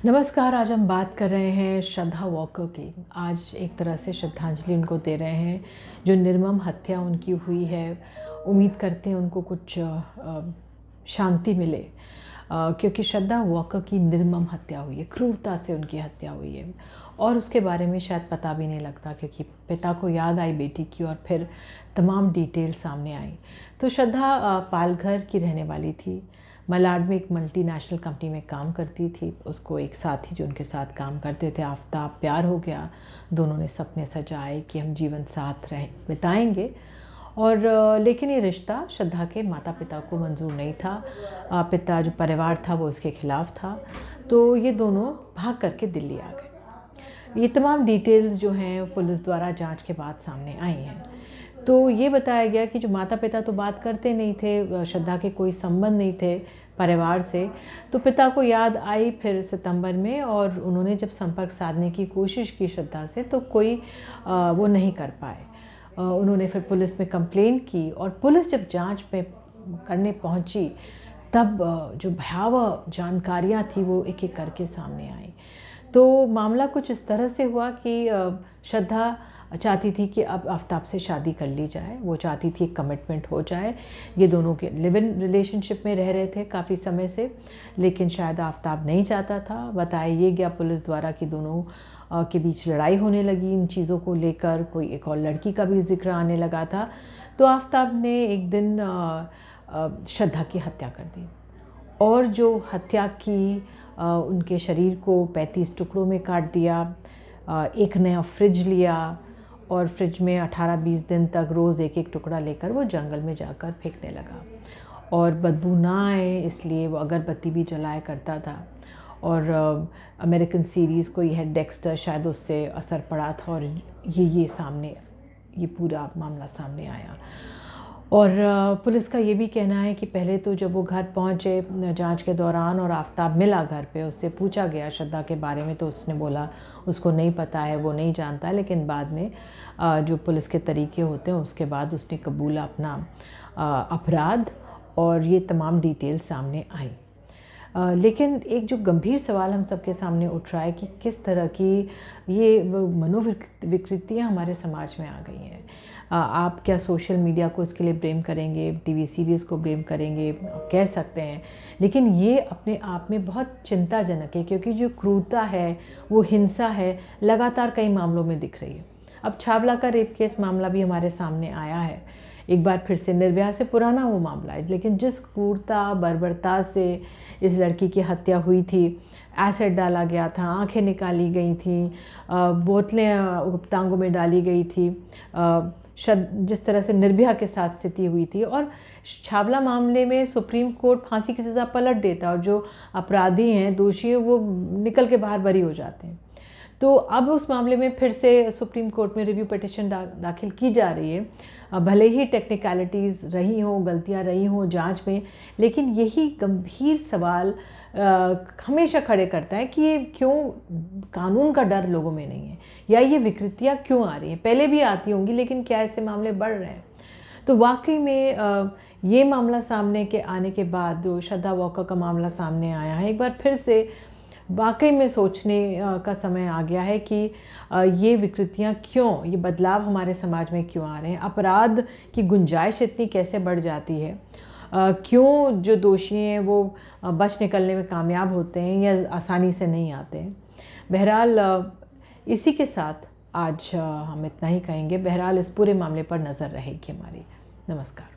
नमस्कार। आज हम बात कर रहे हैं श्रद्धा वॉकर की। आज एक तरह से श्रद्धांजलि उनको दे रहे हैं जो निर्मम हत्या उनकी हुई है। उम्मीद करते हैं उनको कुछ शांति मिले, क्योंकि श्रद्धा वॉकर की निर्मम हत्या हुई है, क्रूरता से उनकी हत्या हुई है और उसके बारे में शायद पता भी नहीं लगता, क्योंकि पिता को याद आई बेटी की और फिर तमाम डिटेल सामने आई। तो श्रद्धा पालघर की रहने वाली थी। मलाड में एक मल्टीनेशनल कंपनी में काम करती थी। उसको एक साथी जो उनके साथ काम करते थे, आफ्ताब, प्यार हो गया। दोनों ने सपने सजाए कि हम जीवन साथ रह बिताएंगे, और लेकिन ये रिश्ता श्रद्धा के माता पिता को मंजूर नहीं था। पिता जो परिवार था वो उसके खिलाफ था। तो ये दोनों भाग करके दिल्ली आ गए। ये तमाम डिटेल्स जो हैं पुलिस द्वारा जांच के बाद सामने आई हैं। तो ये बताया गया कि जो माता पिता तो बात करते नहीं थे, श्रद्धा के कोई संबंध नहीं थे परिवार से। तो पिता को याद आई फिर सितंबर में, और उन्होंने जब संपर्क साधने की कोशिश की श्रद्धा से तो कोई वो नहीं कर पाए। उन्होंने फिर पुलिस में कंप्लेंट की, और पुलिस जब जांच में करने पहुंची तब जो भयावह जानकारियां थी वो एक एक करके सामने आई। तो मामला कुछ इस तरह से हुआ कि श्रद्धा चाहती थी कि अब आफ्ताब से शादी कर ली जाए। वो चाहती थी एक कमिटमेंट हो जाए। ये दोनों के लिव इन रिलेशनशिप में रह रहे थे काफ़ी समय से, लेकिन शायद आफ्ताब नहीं चाहता था। बताया ये गया पुलिस द्वारा कि दोनों के बीच लड़ाई होने लगी इन चीज़ों को लेकर। कोई एक और लड़की का भी जिक्र आने लगा था। तो आफ्ताब ने एक दिन श्रद्धा की हत्या कर दी, और जो हत्या की उनके शरीर को 35 टुकड़ों में काट दिया। एक नया फ्रिज लिया और फ्रिज में 18-20 दिन तक रोज़ एक एक टुकड़ा लेकर वो जंगल में जाकर फेंकने लगा, और बदबू ना आए इसलिए वो अगरबत्ती भी जलाया करता था। और अमेरिकन सीरीज़ कोई है डेक्स्टर, शायद उससे असर पड़ा था, और ये पूरा मामला सामने आया। और पुलिस का ये भी कहना है कि पहले तो जब वो घर पहुंचे जांच के दौरान और आफ्ताब मिला घर पे, उससे पूछा गया श्रद्धा के बारे में, तो उसने बोला उसको नहीं पता है, वो नहीं जानता है। लेकिन बाद में जो पुलिस के तरीके होते हैं उसके बाद उसने कबूला अपना अपराध, और ये तमाम डिटेल सामने आई। लेकिन एक जो गंभीर सवाल हम सबके सामने उठ रहा है कि किस तरह की ये मनोविकृतियाँ हमारे समाज में आ गई हैं। आप क्या सोशल मीडिया को इसके लिए ब्लेम करेंगे, टीवी सीरीज़ को ब्लेम करेंगे, कह सकते हैं, लेकिन ये अपने आप में बहुत चिंताजनक है, क्योंकि जो क्रूरता है, वो हिंसा है, लगातार कई मामलों में दिख रही है। अब छावला का रेप केस मामला भी हमारे सामने आया है, एक बार फिर से निर्भया से पुराना वो मामला है, लेकिन जिस क्रूरता बर्बरता से इस लड़की की हत्या हुई थी, एसिड डाला गया था, आंखें निकाली गई थी, बोतलें गुप्तांगों में डाली गई थी, जिस तरह से निर्भया के साथ स्थिति हुई थी। और छावला मामले में सुप्रीम कोर्ट फांसी की सज़ा पलट देता, और जो अपराधी हैं, दोषी हैं, वो निकल के बाहर बरी हो जाते हैं। तो अब उस मामले में फिर से सुप्रीम कोर्ट में रिव्यू पिटिशन दाखिल की जा रही है। भले ही टेक्निकलिटीज़ रही हों, गलतियां रही हों जांच में, लेकिन यही गंभीर सवाल हमेशा खड़े करता है कि ये क्यों कानून का डर लोगों में नहीं है, या ये विकृतियाँ क्यों आ रही हैं। पहले भी आती होंगी, लेकिन क्या ऐसे मामले बढ़ रहे हैं। तो वाकई में ये मामला सामने के आने के बाद जो श्रद्धा वॉकर का मामला सामने आया है, एक बार फिर से वाकई में सोचने का समय आ गया है कि ये विकृतियाँ क्यों, ये बदलाव हमारे समाज में क्यों आ रहे हैं। अपराध की गुंजाइश इतनी कैसे बढ़ जाती है, क्यों जो दोषी हैं वो बच निकलने में कामयाब होते हैं या आसानी से नहीं आते हैं। बहरहाल इसी के साथ आज हम इतना ही कहेंगे। बहरहाल इस पूरे मामले पर नज़र रहेगी हमारी। नमस्कार।